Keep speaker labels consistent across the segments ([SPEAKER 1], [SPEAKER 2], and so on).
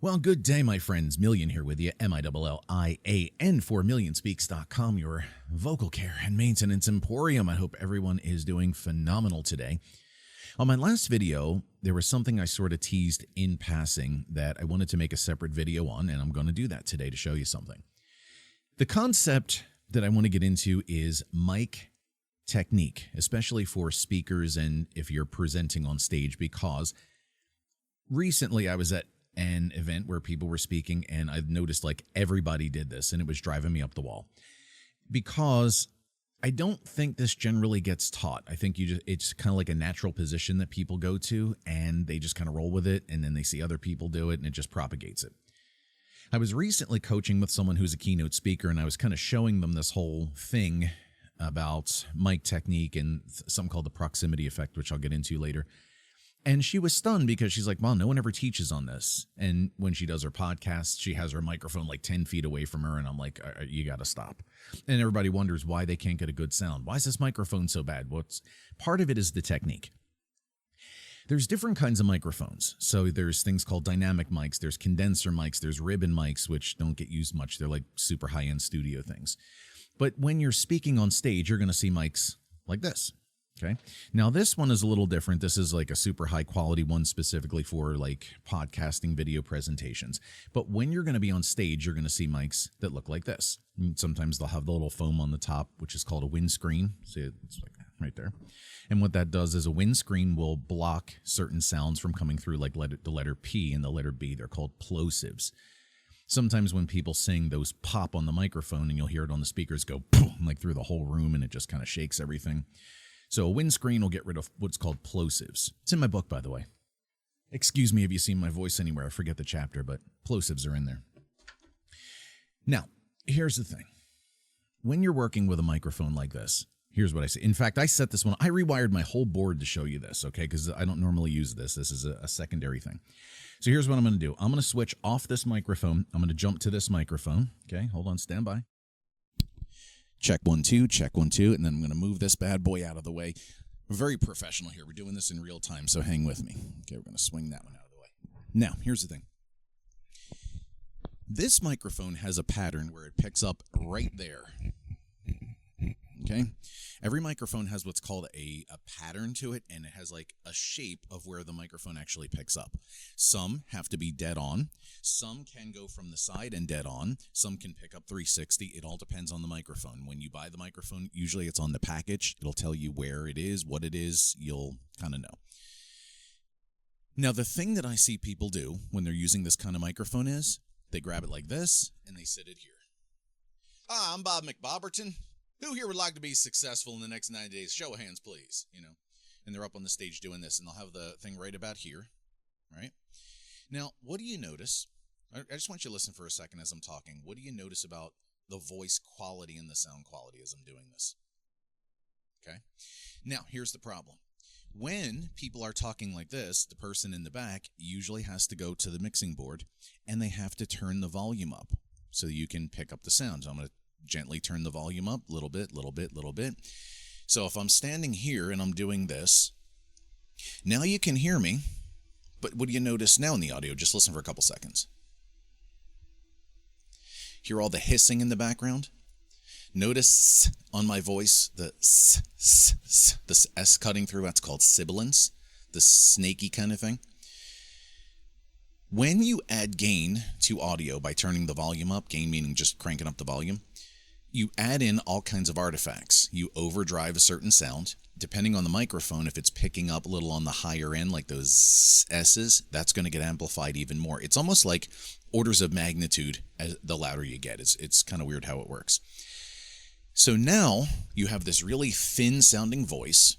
[SPEAKER 1] Well, good day, my friends. Million here with you, MILLIAN for MillionSpeaks.com, your vocal care and maintenance emporium. I hope everyone is doing phenomenal today. On my last video, there was something I sort of teased in passing that I wanted to make a separate video on, and I'm going to do that today to show you something. The concept that I want to get into is mic technique, especially for speakers and if you're presenting on stage, because recently I was at an event where people were speaking and I've noticed like everybody did this and it was driving me up the wall because I don't think this generally gets taught. I think it's kind of like a natural position that people go to and they just kind of roll with it and then they see other people do it and it just propagates it. I was recently coaching with someone who's a keynote speaker and I was kind of showing them this whole thing about mic technique and something called the proximity effect, which I'll get into later. And she was stunned because she's like, well, no one ever teaches on this. And when she does her podcast, she has her microphone like 10 feet away from her. And I'm like, you got to stop. And everybody wonders why they can't get a good sound. Why is this microphone so bad? Part of it is the technique. There's different kinds of microphones. So there's things called dynamic mics. There's condenser mics. There's ribbon mics, which don't get used much. They're like super high-end studio things. But when you're speaking on stage, you're going to see mics like this. Okay. Now this one is a little different. This is like a super high quality one specifically for like podcasting video presentations. But when you're going to be on stage, you're going to see mics that look like this. And sometimes they'll have the little foam on the top, which is called a windscreen. See, it's like right there. And what that does is a windscreen will block certain sounds from coming through, like the letter P and the letter B. They're called plosives. Sometimes when people sing, those pop on the microphone and you'll hear it on the speakers go boom, like through the whole room and it just kind of shakes everything. So a windscreen will get rid of what's called plosives. It's in my book, by the way. Excuse me if you see my voice anywhere. I forget the chapter, but plosives are in there. Now, here's the thing. When you're working with a microphone like this, here's what I say. In fact, I set this one. I rewired my whole board to show you this, okay, because I don't normally use this. This is a secondary thing. So here's what I'm going to do. I'm going to switch off this microphone. I'm going to jump to this microphone. Okay, hold on, stand by. Check 1, 2, check 1, 2, and then I'm going to move this bad boy out of the way. We're very professional here. We're doing this in real time, so hang with me. Okay, we're going to swing that one out of the way. Now, here's the thing. This microphone has a pattern where it picks up right there. Okay? Every microphone has what's called a pattern to it, and it has like a shape of where the microphone actually picks up. Some have to be dead on. Some can go from the side and dead on. Some can pick up 360. It all depends on the microphone. When you buy the microphone, usually it's on the package. It'll tell you where it is, what it is. You'll kind of know. Now, the thing that I see people do when they're using this kind of microphone is they grab it like this, and they sit it here. Hi, I'm Bob McBobberton. Who here would like to be successful in the next 90 days? Show of hands, please. You know, and they're up on the stage doing this, and they'll have the thing right about here, right? Now, what do you notice? I just want you to listen for a second as I'm talking. What do you notice about the voice quality and the sound quality as I'm doing this? Okay. Now, here's the problem. When people are talking like this, the person in the back usually has to go to the mixing board, and they have to turn the volume up so you can pick up the sound. So I'm going to gently turn the volume up, little bit, little bit, little bit. So if I'm standing here and I'm doing this, now you can hear me, but what do you notice now in the audio? Just listen for a couple seconds. Hear all the hissing in the background? Notice on my voice the S cutting through. That's called sibilance, the snaky kind of thing. When you add gain to audio by turning the volume up, gain meaning just cranking up the volume, you add in all kinds of artifacts. You overdrive a certain sound. Depending on the microphone, if it's picking up a little on the higher end, like those S's, that's going to get amplified even more. It's almost like orders of magnitude as the louder you get. It's kind of weird how it works. So now you have this really thin sounding voice.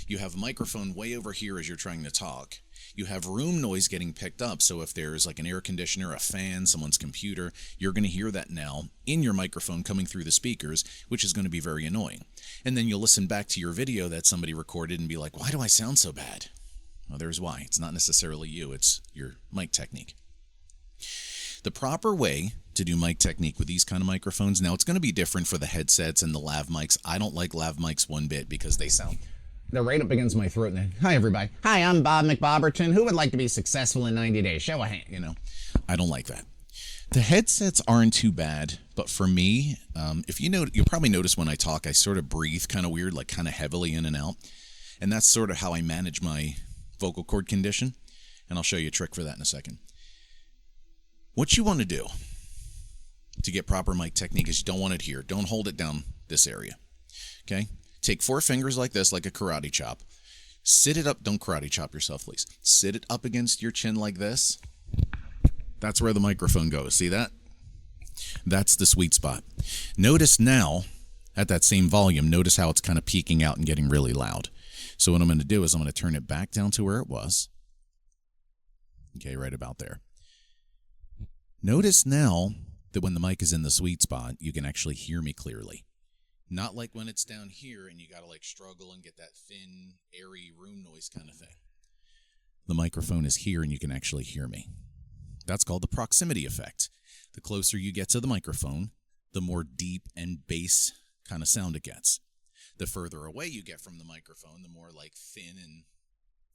[SPEAKER 1] You have a microphone way over here as you're trying to talk. You have room noise getting picked up, so if there's like an air conditioner, a fan, someone's computer, you're going to hear that now in your microphone coming through the speakers, which is going to be very annoying. And then you'll listen back to your video that somebody recorded and be like, why do I sound so bad? Well, there's why. It's not necessarily you, it's your mic technique. The proper way to do mic technique with these kind of microphones, now it's going to be different for the headsets and the lav mics. I don't like lav mics one bit because they sound
[SPEAKER 2] they're right up against my throat. And hi, everybody. Hi, I'm Bob McBobberton. Who would like to be successful in 90 days? Show a hand.
[SPEAKER 1] I don't like that. The headsets aren't too bad, but for me, if you'll probably notice when I talk, I sort of breathe kind of weird, like kind of heavily in and out. And that's sort of how I manage my vocal cord condition. And I'll show you a trick for that in a second. What you want to do to get proper mic technique is you don't want it here. Don't hold it down this area. Okay? Take 4 fingers like this, like a karate chop. Sit it up. Don't karate chop yourself, please. Sit it up against your chin like this. That's where the microphone goes. See that? That's the sweet spot. Notice now, at that same volume, notice how it's kind of peaking out and getting really loud. So what I'm going to do is I'm going to turn it back down to where it was. Okay, right about there. Notice now that when the mic is in the sweet spot, you can actually hear me clearly. Not like when it's down here and you got to like struggle and get that thin, airy room noise kind of thing. The microphone is here and you can actually hear me. That's called the proximity effect. The closer you get to the microphone, the more deep and bass kind of sound it gets. The further away you get from the microphone, the more like thin and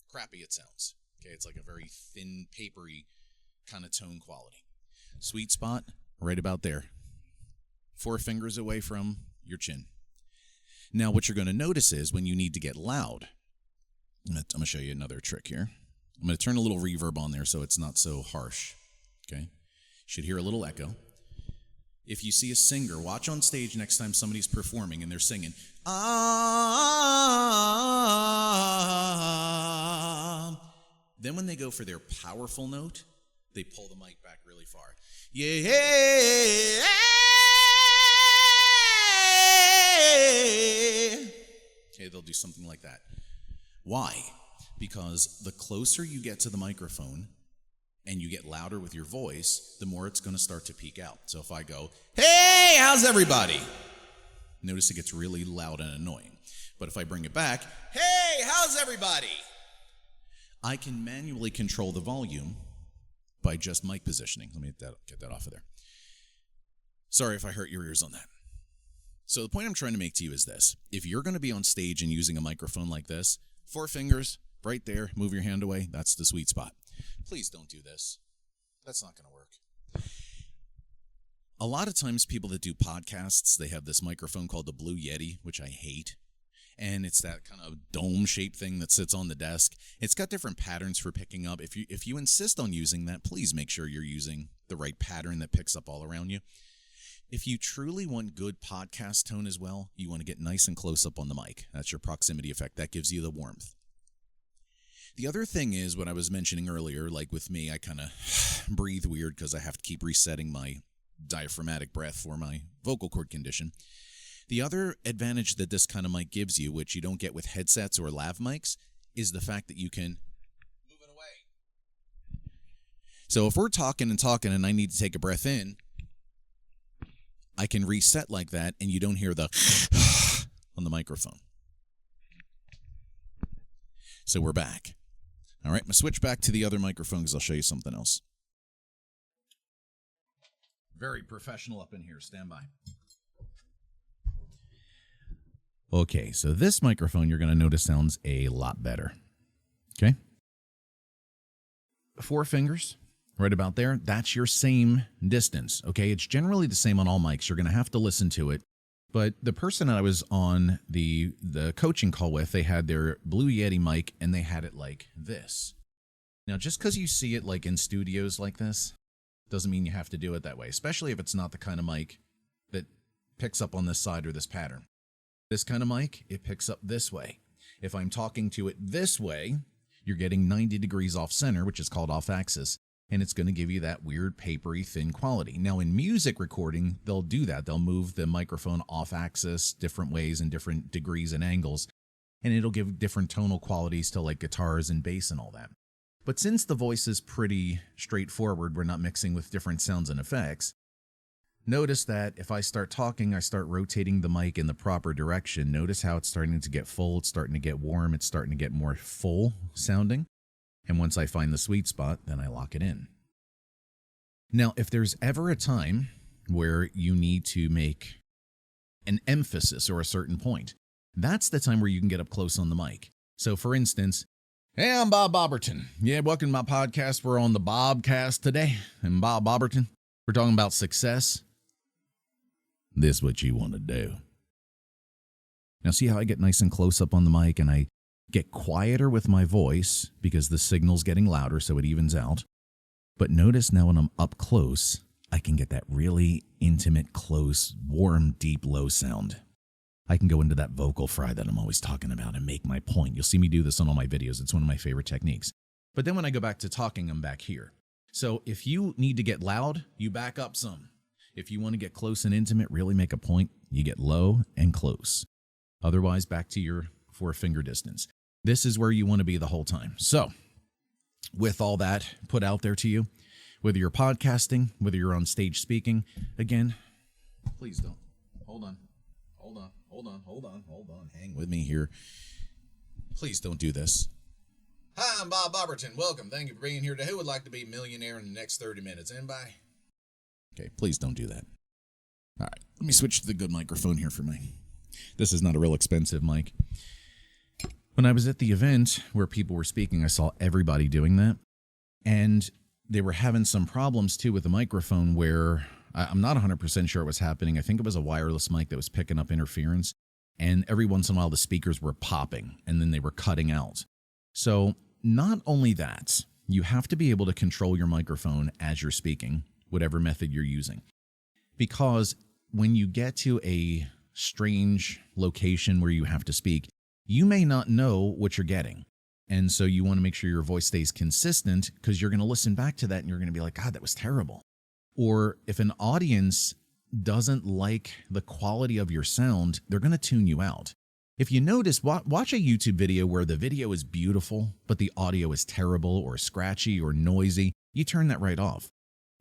[SPEAKER 1] crappy it sounds. Okay, it's like a very thin, papery kind of tone quality. Sweet spot, right about there. 4 fingers away from your chin. Now, what you're going to notice is when you need to get loud, I'm going to show you another trick here. I'm going to turn a little reverb on there so it's not so harsh. Okay? Should hear a little echo. If you see a singer, watch on stage next time somebody's performing and they're singing, then when they go for their powerful note, they pull the mic back really far. Yeah. Okay, they'll do something like that. Why? Because the closer you get to the microphone and you get louder with your voice, the more it's going to start to peak out. So if I go, hey, how's everybody? Notice it gets really loud and annoying. But if I bring it back, hey, how's everybody? I can manually control the volume by just mic positioning. Let me get that off of there. Sorry if I hurt your ears on that. So the point I'm trying to make to you is this. If you're going to be on stage and using a microphone like this, 4 fingers, right there, move your hand away. That's the sweet spot. Please don't do this. That's not going to work. A lot of times people that do podcasts, they have this microphone called the Blue Yeti, which I hate. And it's that kind of dome-shaped thing that sits on the desk. It's got different patterns for picking up. If you insist on using that, please make sure you're using the right pattern that picks up all around you. If you truly want good podcast tone as well, you want to get nice and close up on the mic. That's your proximity effect. That gives you the warmth. The other thing is what I was mentioning earlier, like with me, I kind of breathe weird because I have to keep resetting my diaphragmatic breath for my vocal cord condition. The other advantage that this kind of mic gives you, which you don't get with headsets or lav mics, is the fact that you can move it away. So if we're talking and I need to take a breath in, I can reset like that and you don't hear the on the microphone. So we're back. All right, I'm going to switch back to the other microphone because I'll show you something else. Very professional up in here. Stand by. Okay, so this microphone you're going to notice sounds a lot better. Okay? 4 fingers, right about there. That's your same distance. Okay, it's generally the same on all mics. You're going to have to listen to it. But the person I was on the coaching call with, they had their Blue Yeti mic and they had it like this. Now, just because you see it like in studios like this, doesn't mean you have to do it that way, especially if it's not the kind of mic that picks up on this side or this pattern. This kind of mic, it picks up this way. If I'm talking to it this way, you're getting 90 degrees off center, which is called off axis. And it's going to give you that weird, papery, thin quality. Now, in music recording, they'll do that. They'll move the microphone off axis different ways and different degrees and angles, and it'll give different tonal qualities to like guitars and bass and all that. But since the voice is pretty straightforward, we're not mixing with different sounds and effects, notice that if I start talking, I start rotating the mic in the proper direction. Notice how it's starting to get full, it's starting to get warm, it's starting to get more full sounding. And once I find the sweet spot, then I lock it in. Now, if there's ever a time where you need to make an emphasis or a certain point, that's the time where you can get up close on the mic. So for instance, hey, I'm Bob Bobberton. Yeah, welcome to my podcast. We're on the Bobcast today. And Bob Bobberton, we're talking about success. This is what you want to do. Now see how I get nice and close up on the mic and I get quieter with my voice because the signal's getting louder so it evens out. But notice now when I'm up close, I can get that really intimate, close, warm, deep, low sound. I can go into that vocal fry that I'm always talking about and make my point. You'll see me do this on all my videos. It's one of my favorite techniques. But then when I go back to talking, I'm back here. So if you need to get loud, you back up some. If you want to get close and intimate, really make a point, you get low and close. Otherwise, back to your 4-finger distance. This is where you want to be the whole time. So with all that put out there to you, whether you're podcasting, whether you're on stage speaking, again, please don't. Hold on. Hang with me here. Please don't do this. Hi, I'm Bob Bobberton. Welcome. Thank you for being here. Who would like to be a millionaire in the next 30 minutes? Anybody? Okay, please don't do that. All right, let me switch to the good microphone here for me. This is not a real expensive mic. When I was at the event where people were speaking, I saw everybody doing that. And they were having some problems too with the microphone where I'm not 100% sure what was happening. I think it was a wireless mic that was picking up interference. And every once in a while, the speakers were popping and then they were cutting out. So not only that, you have to be able to control your microphone as you're speaking, whatever method you're using. Because when you get to a strange location where you have to speak, you may not know what you're getting. And so you want to make sure your voice stays consistent because you're going to listen back to that and you're going to be like, God, that was terrible. Or if an audience doesn't like the quality of your sound, they're going to tune you out. If you notice, watch a YouTube video where the video is beautiful, but the audio is terrible or scratchy or noisy. You turn that right off.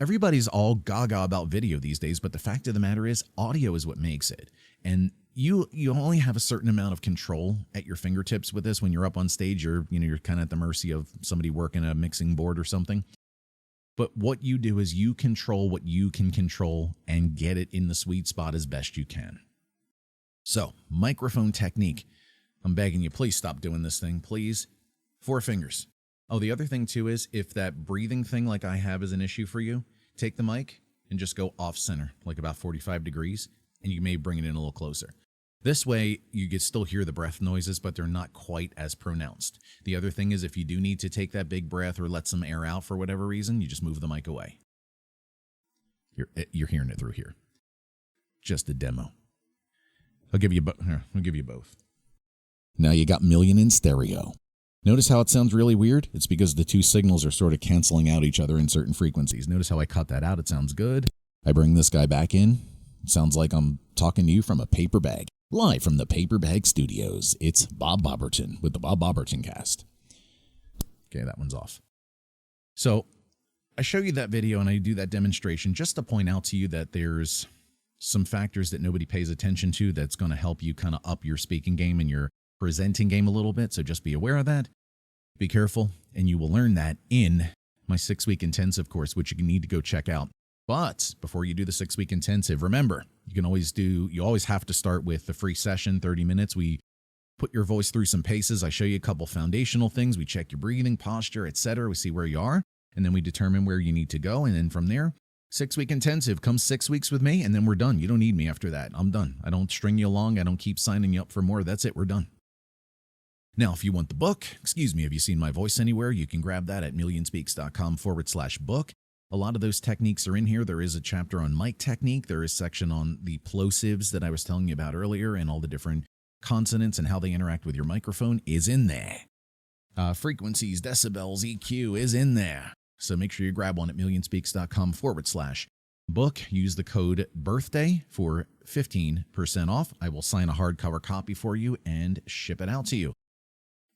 [SPEAKER 1] Everybody's all gaga about video these days, but the fact of the matter is audio is what makes it. And you only have a certain amount of control at your fingertips with this. When you're up on stage, you're kind of at the mercy of somebody working a mixing board or something. But what you do is you control what you can control and get it in the sweet spot as best you can. So, microphone technique. I'm begging you, please stop doing this thing, please. 4 fingers. Oh, the other thing too is if that breathing thing like I have is an issue for you, take the mic and just go off center, like about 45 degrees, and you may bring it in a little closer. This way, you can still hear the breath noises, but they're not quite as pronounced. The other thing is if you do need to take that big breath or let some air out for whatever reason, you just move the mic away. You're hearing it through here. Just a demo. I'll give you both. Now you got million in stereo. Notice how it sounds really weird? It's because the two signals are sort of canceling out each other in certain frequencies. Notice how I cut that out? It sounds good. I bring this guy back in. It sounds like I'm talking to you from a paper bag. Live from the Paper Bag Studios, it's Bob Bobberton with the Bob Bobberton Cast. Okay, that one's off. So I show you that video and I do that demonstration just to point out to you that there's some factors that nobody pays attention to that's going to help you kind of up your speaking game and your presenting game a little bit. So just be aware of that. Be careful, and you will learn that in my 6-week intensive course, which you need to go check out. But before you do the 6-week intensive, remember, you always have to start with the free session, 30 minutes. We put your voice through some paces. I show you a couple foundational things. We check your breathing, posture, etc. We see where you are, and then we determine where you need to go. And then from there, 6-week intensive, come 6 weeks with me, and then we're done. You don't need me after that. I'm done. I don't string you along. I don't keep signing you up for more. That's it. We're done. Now, if you want the book, have you seen my voice anywhere? You can grab that at millionspeaks.com/book. A lot of those techniques are in here. There is a chapter on mic technique. There is a section on the plosives that I was telling you about earlier and all the different consonants and how they interact with your microphone is in there. Frequencies, decibels, EQ is in there. So make sure you grab one at millionspeaks.com/book. Use the code BIRTHDAY for 15% off. I will sign a hardcover copy for you and ship it out to you.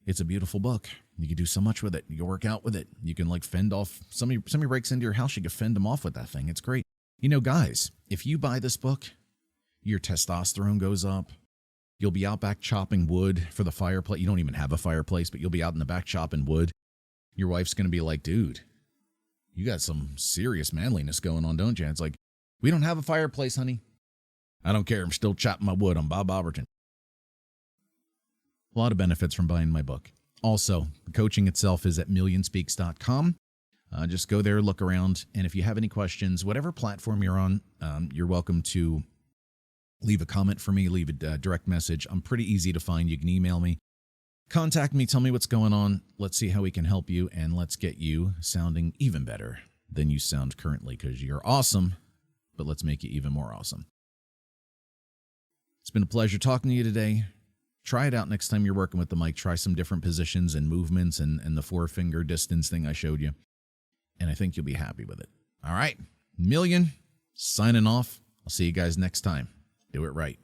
[SPEAKER 1] It's a beautiful book. You can do so much with it. You can work out with it. You can fend off somebody breaks into your house. You can fend them off with that thing. It's great. Guys, if you buy this book, your testosterone goes up. You'll be out back chopping wood for the fireplace. You don't even have a fireplace, but you'll be out in the back chopping wood. Your wife's going to be like, dude, you got some serious manliness going on, don't you? It's like, we don't have a fireplace, honey. I don't care. I'm still chopping my wood. I'm Bob Bobberton. A lot of benefits from buying my book. Also, the coaching itself is at millionspeaks.com. Just go there, look around, and if you have any questions, whatever platform you're on, you're welcome to leave a comment for me, leave a direct message. I'm pretty easy to find. You can email me. Contact me, tell me what's going on. Let's see how we can help you, and let's get you sounding even better than you sound currently, because you're awesome, but let's make you even more awesome. It's been a pleasure talking to you today. Try it out next time you're working with the mic. Try some different positions and movements and the 4-finger distance thing I showed you, and I think you'll be happy with it. All right, Million, signing off. I'll see you guys next time. Do it right.